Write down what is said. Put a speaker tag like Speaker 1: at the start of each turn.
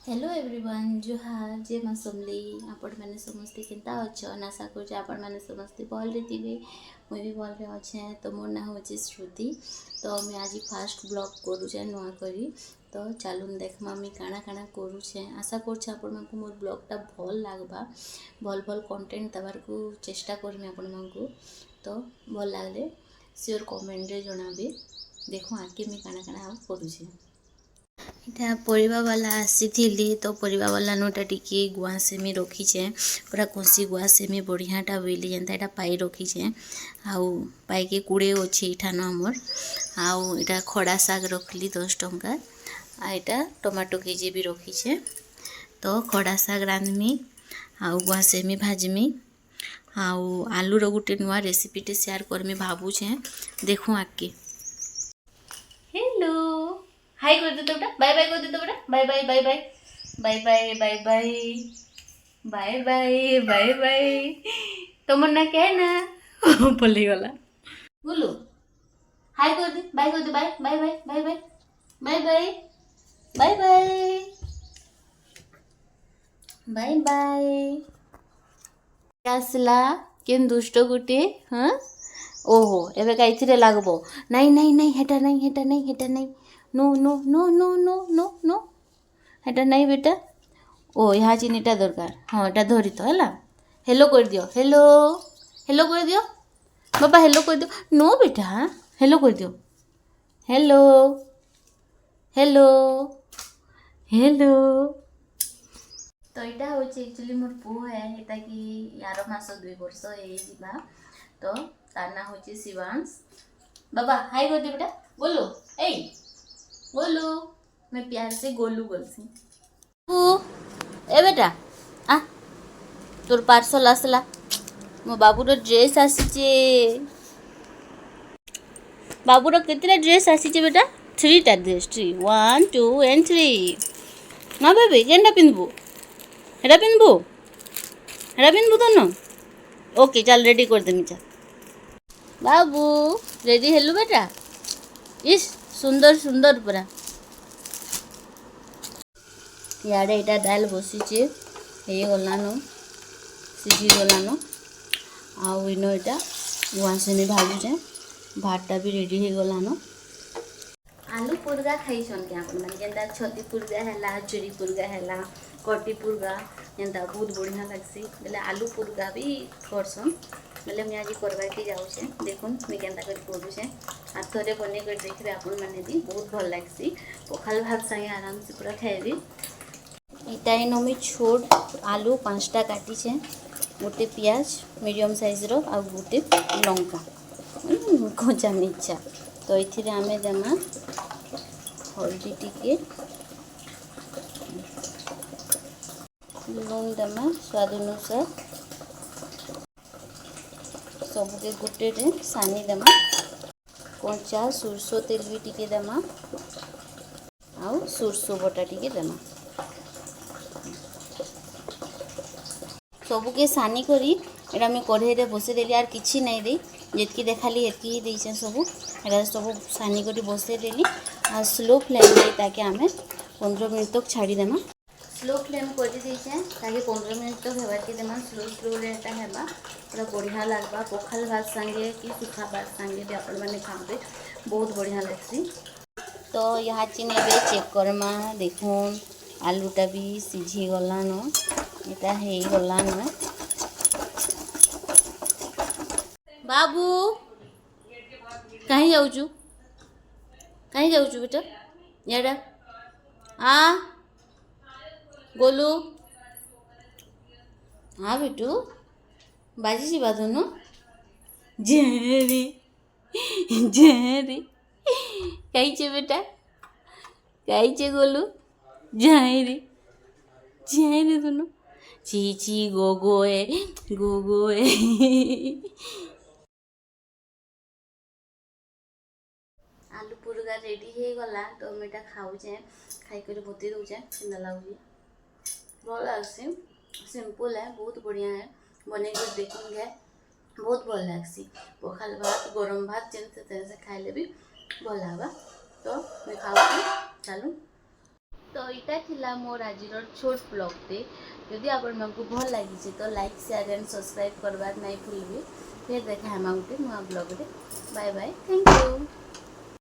Speaker 1: Hello everyone जुहार जे माँ समली आपण मैंने समस्ते केनता अच्छन आशा कर आपण मैंने समस्ते भल थे मुझे भी भल अच्छे। तो मोर ना हूँ श्रुति। तो मैं आज फास्ट ब्लॉग करुचे नुआ करी। तो चलून देखमा मुझे काଣା काଣା करुचे। आशा कर मोर ब्लॉगटा भल लगवा भल भल कंटेंट देवार को चेष्टा करमी आपण मानकू। तो भल लगले सियोर कमेंट रे जनाबे। देखो आगे मुझे काଣା काଣା करुचे। इटा परिबा वाला आसी तो परिबा वाला नोटा टिके गुआसेमी रखीचे पूरा कोसी गुआसेमी बढ़ियाटा बोली जेनता एटा पाई रखीचे आउ पाई के कुड़े अच्छे इठान आमर आउ इटा खड़ा साग रखली 10 टंका आ इटा टमाटो केजी भी रखीचे। तो खड़ा साग रांधमी आउ गुआसेमी भाजमी आउ आलूर गोटे नुआ रेसिपीटे शेयर करमी भावुचे। देखूँ आगे। हेलो हाय कर देते बेटा बाय बाय कर देते बेटा bye bye bye bye bye bye bye bye bye bye bye bye तुम ना क्या ना बोली गला बोलो हाय कर दे बाय कर दे bye bye bye bye bye bye bye bye bye bye bye आसला केन दुष्ट गुटे हाँ ओहो एबे काइथिरे लागबो नहीं नहीं नहीं हेटा नहीं हेटा नहीं हेटा नहीं no no no no no no no हेटा नहीं बेटा ओ यहाँ चीनीटा दरकार हाँ एटा धरी तो है हेलो कर दियो हेलो हेलो कर दियो बाबा हेलो कर दियो नो बेटा हेलो कर दियो हेलो हेलो हेलो। तो यहाँ हूँ एक्चुअली मोर पु है एटा कि यार मास 2 वर्ष हो। तो तार ना हूँ शिवांश। बाबा हाय कर दे बेटा बोलो ए गोलू मैं प्यार से गोलू बोलसी। ए बेटा आ तोर पार्सल आसला मो बाबूर ड्रेस आसीचे। बाबूर केतेटा ड्रेस आसीचे बेटा 3टा ड्रेस 3 1 2 एंड 3 ना बेबी केनटा पिंदबू हेडा पिंदबू तो न ओके चल रेडी कर देमी चल बाबू रेडी हेलु बेटा इस सुंदर सुंदर पूरा यारे इटा दाल बसीचे हे गलानो सिझी गलानो आउ इनो इटा गुआसेमी भाजुचे भातटा भी रेडी हो गलानो। आलू पुरगा खाइछन के आपण माने जेंता छती पुरगा हैला चुरी पुरगा हैला कटी पुरगा जेंता बहुत बढ़िया लागसी बेले आलू पुरगा भी करसन बेले मैं आज करबा के जाउछे। देखुन मैं केंता कर करूछे आ थोड़े बने कर देखबे आपण माने भी बहुत भल लागसी पखाल भात संगे आराम से पूरा खाइबे। इटा इनो मैं छोट आलू 5टा काटीछे गोटे पियाज मीडियम साइज रो आ गोटे लंका कच्चा मिर्चा। तो ये आमे देमा हल्दी टिके लून देमा स्वाद अनुसार सबके गोटे रे सानी देमा कंचा सुरसो तेल भी टिके देमा आउ सुरसो बटा टिके देमा सबके सानी करी एटा मैं कढ़ाई रे बसे देली आर किछि नहीं दे जेतकी देखाली हेतकी ही देइछे सब एटा सब सानी करी बसे देली आ स्लो फ्लेम रे ताके आमे 15 मिनट तक छाड़ी देमा। स्लो फ्लेम कर देइछे ताके 15 मिनट तक हेबार के देमा स्लो स्लो रे एटा हेबा पूरा बढ़िया लागबा पखाल भात संगे कि सुखा भात संगे भी आपण माने खाबे बहुत बढ़िया लागसी। तो यहाँ चिने बे चेक करमा देखुन आलूटा भी सिझी गलानो इटा हे गलानो। बाबू कहीं जाऊचु बेटा याडा आ गोलू हाँ बेटू बाजी जी बात न जेरी जेरी कहीं चे बेटा कहीं चे गोलू जेरी जेरी दोनों ची ची गोगो है आलू पुरगा रेडी हो गला। तो मैं खाऊचे खाई कर बती दूचे केना लगुच भल लगसी सिंपल है बहुत बढ़िया है बने कर देखेंगे बहुत भल लगसी पखाल भात गरम भात जेन से खाइले भी भल लगा। तो मैं खाऊँ चलू तो इटा थिला मोर आज छोट ब्लॉगटे जदि आपण को भल लगी तो लाइक शेयर एंड सब्सक्राइब करवार नहीं भूलिए। फिर देखा हम गोटे नुआ ब्लॉग रे। Bye bye, thank you.